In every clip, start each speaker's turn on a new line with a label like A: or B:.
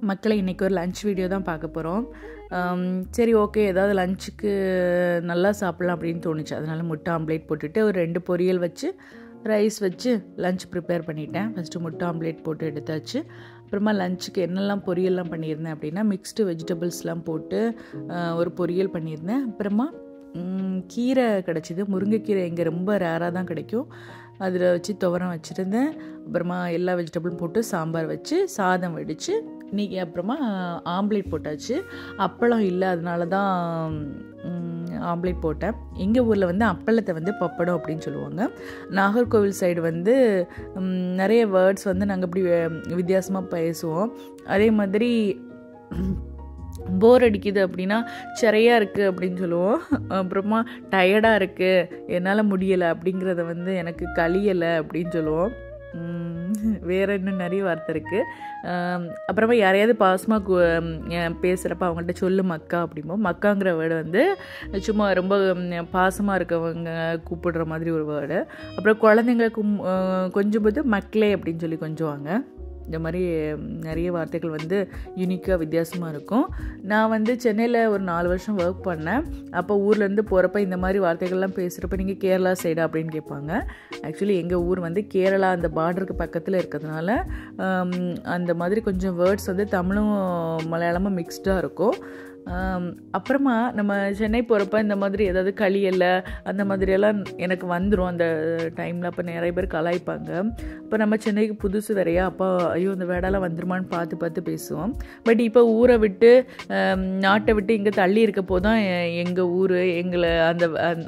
A: மக்களை இன்றைக்கி ஒரு லன்ச் வீடியோ தான் பார்க்க போகிறோம். சரி ஓகே, ஏதாவது லஞ்சுக்கு நல்லா சாப்பிட்லாம் அப்படின்னு தோணுச்சு. அதனால் முட்டை ஆம்லேட் போட்டுட்டு ஒரு 2 பொரியல் வச்சு ரைஸ் வச்சு லஞ்ச் ப்ரிப்பேர் பண்ணிட்டேன். ஃபஸ்ட்டு முட்டை ஆம்லேட் போட்டு எடுத்தாச்சு. அப்புறமா லஞ்சுக்கு என்னெல்லாம் பொரியல்லாம் பண்ணியிருந்தேன் அப்படின்னா, மிக்ஸ்டு வெஜிடபிள்ஸ்லாம் போட்டு ஒரு பொரியல் பண்ணியிருந்தேன். அப்புறமா கீரை கிடச்சிது. முருங்கைக்கீரை இங்கே ரொம்ப ரேராக தான் கிடைக்கும். அதில் வச்சு துவரம் வச்சுருந்தேன். அப்புறமா எல்லா வெஜிடபிளும் போட்டு சாம்பார் வச்சு சாதம் வடித்து இன்றைக்கி அப்புறமா ஆம்லேட் போட்டாச்சு. அப்பளம் இல்லை, அதனால தான் ஆம்லேட் போட்டேன். எங்கள் ஊரில் வந்து அப்பளத்தை வந்து பப்படம் அப்படின்னு சொல்லுவாங்க. நாகர்கோவில் சைடு வந்து நிறைய வேர்ட்ஸ் வந்து நாங்கள் இப்படி வித்தியாசமாக பேசுவோம். அதே மாதிரி போர் அடிக்குது அப்படின்னா சிறையாக இருக்குது அப்படின்னு சொல்லுவோம். அப்புறமா டயர்டாக இருக்குது, என்னால் முடியலை அப்படிங்கிறத வந்து எனக்கு கழியலை அப்படின்னு சொல்லுவோம். வேறு இன்னும் நிறைய வார்த்தை இருக்குது. அப்புறமா யாரையாவது பாசமாக பேசுகிறப்ப அவங்கள்ட்ட சொல்லு மக்கா அப்படிம்போம். மக்காங்கிற வேர்டு வந்து சும்மா ரொம்ப பாசமாக இருக்கவங்க கூப்பிடுற மாதிரி ஒரு வேர்டு. அப்புறம் குழந்தைங்க கொஞ்சம் போது மக்களே அப்படின்னு சொல்லி கொஞ்சுவாங்க. இந்த மாதிரி நிறைய வார்த்தைகள் வந்து யூனிக்காக வித்தியாசமாக இருக்கும். நான் வந்து சென்னையில் ஒரு 4 வருஷம் ஒர்க் பண்ணேன். அப்போ ஊர்லேருந்து போகிறப்ப இந்த மாதிரி வார்த்தைகள்லாம் பேசுகிறப்ப நீங்கள் கேரளா சைடா அப்படின்னு கேட்பாங்க. ஆக்சுவலி எங்கள் ஊர் வந்து கேரளா அந்த பார்டருக்கு பக்கத்தில் இருக்கிறதுனால அந்த மாதிரி கொஞ்சம் வேர்ட்ஸ் வந்து தமிழும் மலையாளமும் மிக்ஸ்டாக இருக்கும். அப்புறமா நம்ம சென்னை போகிறப்ப இந்த மாதிரி ஏதாவது களியல்ல அந்த மாதிரியெல்லாம் எனக்கு வந்துடும் அந்த டைமில். அப்போ நிறைய பேர் கலாய்ப்பாங்க. இப்போ நம்ம சென்னைக்கு புதுசு வேறையா, அப்போ ஐயோ இந்த வேடெல்லாம் வந்துருமான்னு பார்த்து பேசுவோம். பட் இப்போ ஊரை விட்டு நாட்டை விட்டு இங்கே தள்ளி இருக்க போதான் எங்கள் ஊர் எங்களை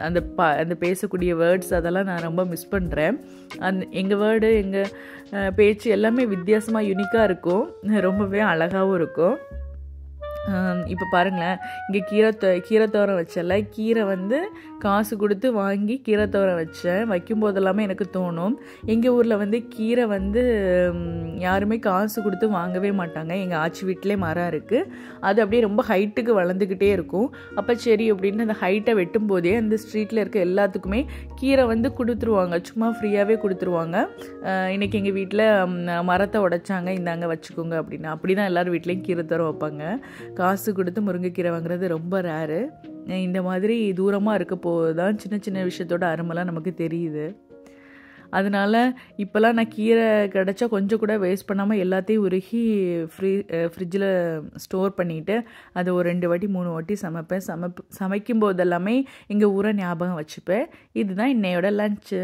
A: அந்த பேசக்கூடிய வேர்ட்ஸ் அதெல்லாம் நான் ரொம்ப மிஸ் பண்ணுறேன். எங்கள் வேர்டு எங்கள் பேச்சு எல்லாமே வித்தியாசமாக யூனிக்காக இருக்கும், ரொம்பவே அழகாகவும் இருக்கும். இப்போ பாருங்களேன், இங்கே கீரை தோரம் வச்சல, கீரை வந்து காசு கொடுத்து வாங்கி கீரை தோரம் வச்சேன். வைக்கும்போதெல்லாமே எனக்கு தோணும், எங்கள் ஊரில் வந்து கீரை வந்து யாருமே காசு கொடுத்து வாங்கவே மாட்டாங்க. எங்கள் ஆச்சி வீட்டிலே மரம் இருக்குது, அது அப்படியே ரொம்ப ஹைட்டுக்கு வளர்ந்துக்கிட்டே இருக்கும். அப்போ சரி அப்படின்னு அந்த ஹைட்டை வெட்டும் போதே அந்த ஸ்ட்ரீட்டில் இருக்க எல்லாத்துக்குமே கீரை வந்து கொடுத்துருவாங்க, சும்மா ஃப்ரீயாகவே கொடுத்துருவாங்க. இன்றைக்கி எங்கள் வீட்டில் மரத்தை உடைச்சாங்க, இந்தாங்க வச்சுக்கோங்க அப்படின்னு. அப்படி தான் எல்லோரும் வீட்லேயும் கீரை தோரம் வைப்பாங்க. காசு கொடுத்து முருங்கைக்கீரை வாங்குறது ரொம்ப ரேரு. இந்த மாதிரி தூரமாக இருக்க போதுதான் சின்ன சின்ன விஷயத்தோட அருமைலாம் நமக்கு தெரியுது. அதனால் இப்போல்லாம் நான் கீரை கிடச்சா கொஞ்சம் கூட வேஸ்ட் பண்ணாமல் எல்லாத்தையும் உருகி ஃப்ரிட்ஜில் ஸ்டோர் பண்ணிவிட்டு அதை ஒரு 2 வாட்டி 3 வாட்டி சமைக்கும் போதெல்லாமே எங்கள் ஊரை ஞாபகம் வச்சுப்பேன். இதுதான் இன்னையோட லன்ச்சு.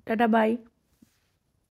A: டாடா பாய்.